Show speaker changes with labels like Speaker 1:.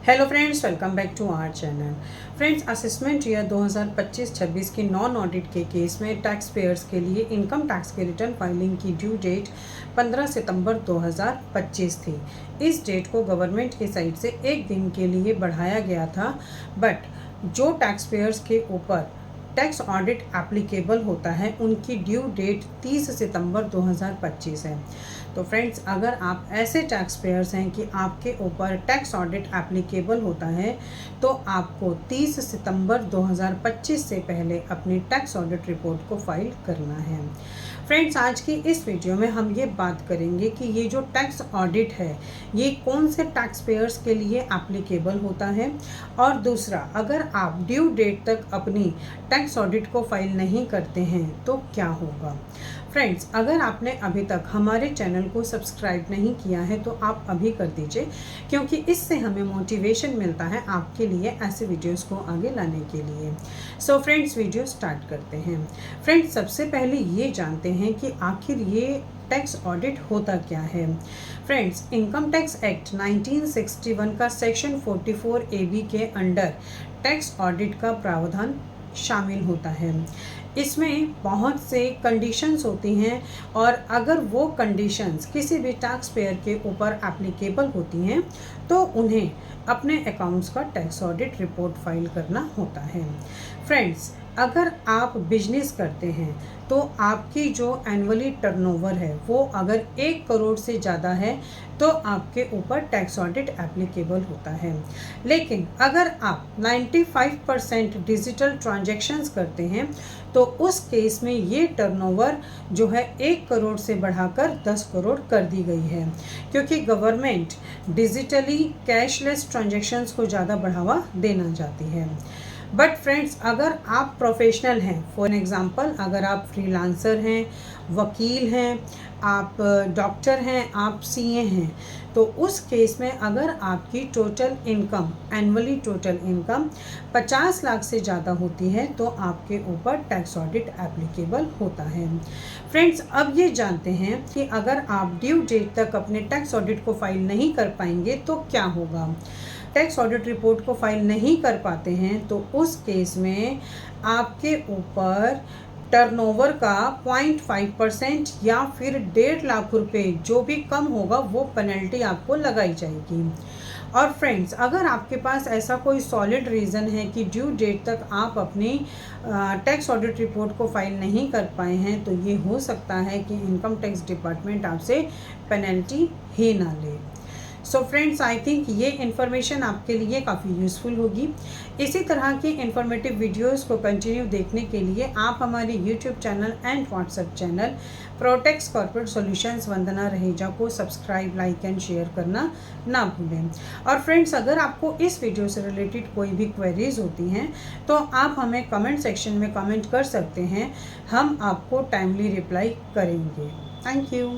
Speaker 1: Hello friends, welcome back to our channel. Friends, assessment year 2025-26 की non audit के case में tax payers के लिए इनकम टैक्स के रिटर्न फाइलिंग की ड्यू डेट 15 सितंबर 2025 थी। इस डेट को गवर्नमेंट की साइड से एक दिन के लिए बढ़ाया गया था, बट जो टैक्स पेयर्स के ऊपर टैक्स ऑडिट एप्लीकेबल होता है उनकी ड्यू डेट 30 सितंबर 2025 है। तो फ्रेंड्स, अगर आप ऐसे टैक्स पेयर्स हैं कि आपके ऊपर टैक्स ऑडिट एप्लीकेबल होता है तो आपको 30 सितंबर 2025 से पहले अपनी टैक्स ऑडिट रिपोर्ट को फाइल करना है। फ्रेंड्स, आज की इस वीडियो में हम ये बात करेंगे कि ये जो टैक्स ऑडिट है ये कौन से टैक्स पेयर्स के लिए एप्लीकेबल होता है, और दूसरा, अगर आप ड्यू डेट तक अपनी टैक्स ऑडिट को फाइल नहीं करते हैं तो क्या होगा। फ्रेंड्स, अगर आपने अभी तक हमारे चैनल को सब्सक्राइब नहीं किया है तो आप अभी कर दीजिए, क्योंकि इससे हमें मोटिवेशन मिलता है आपके लिए ऐसे वीडियोस को आगे लाने के लिए। सो फ्रेंड्स, वीडियो स्टार्ट करते हैं। फ्रेंड्स, सबसे पहले ये जानते हैं कि आखिर ये टैक्स ऑडिट होता क्या है। फ्रेंड्स, इनकम टैक्स एक्ट 1961 का सेक्शन 44 AB के अंडर टैक्स ऑडिट का प्रावधान शामिल होता है। इसमें बहुत से कंडीशंस होती हैं, और अगर वो कंडीशंस किसी भी टैक्स पेयर के ऊपर एप्लीकेबल होती हैं तो उन्हें अपने अकाउंट्स का टैक्स ऑडिट रिपोर्ट फाइल करना होता है। फ्रेंड्स, अगर आप बिजनेस करते हैं तो आपकी जो एनुअली टर्नओवर है वो अगर 1 करोड़ से ज़्यादा है तो आपके ऊपर टैक्स ऑडिट एप्लीकेबल होता है। लेकिन अगर आप 95% डिजिटल ट्रांजैक्शंस करते हैं तो उस केस में ये टर्नओवर जो है 1 करोड़ से बढ़ाकर 10 करोड़ कर दी गई है, क्योंकि गवर्नमेंट डिजिटली कैशलेस ट्रांजैक्शंस को ज़्यादा बढ़ावा देना चाहती है। बट फ्रेंड्स, अगर आप प्रोफेशनल हैं, फॉर एग्ज़ाम्पल अगर आप फ्रीलांसर हैं, वकील हैं, आप डॉक्टर हैं, आप सीए हैं, तो उस केस में अगर आपकी total income, annually total income 50 lakh से ज़्यादा होती है तो आपके ऊपर टैक्स ऑडिट एप्लीकेबल होता है। फ्रेंड्स, अब ये जानते हैं कि अगर आप ड्यू डेट तक अपने टैक्स ऑडिट को फाइल नहीं कर पाएंगे तो क्या होगा। टैक्स ऑडिट रिपोर्ट को फाइल नहीं कर पाते हैं तो उस केस में आपके ऊपर टर्नओवर का 0.5% या फिर 1.5 लाख रुपए जो भी कम होगा वो पेनल्टी आपको लगाई जाएगी। और फ्रेंड्स, अगर आपके पास ऐसा कोई सॉलिड रीज़न है कि ड्यू डेट तक आप अपनी टैक्स ऑडिट रिपोर्ट को फाइल नहीं कर पाए हैं तो ये हो सकता है कि इनकम टैक्स डिपार्टमेंट आपसे पेनल्टी ही ना ले। सो फ्रेंड्स, आई थिंक ये इन्फॉर्मेशन आपके लिए काफ़ी यूज़फुल होगी। इसी तरह की इन्फॉर्मेटिव वीडियोस को कंटिन्यू देखने के लिए आप हमारे YouTube channel and WhatsApp channel Protex corporate solutions Vandana Raheja को सब्सक्राइब, लाइक एंड शेयर करना ना भूलें। और फ्रेंड्स, अगर आपको इस वीडियो से रिलेटेड कोई भी क्वेरीज होती हैं तो आप हमें कमेंट सेक्शन में कमेंट कर सकते हैं, हम आपको टाइमली रिप्लाई करेंगे। Thank you.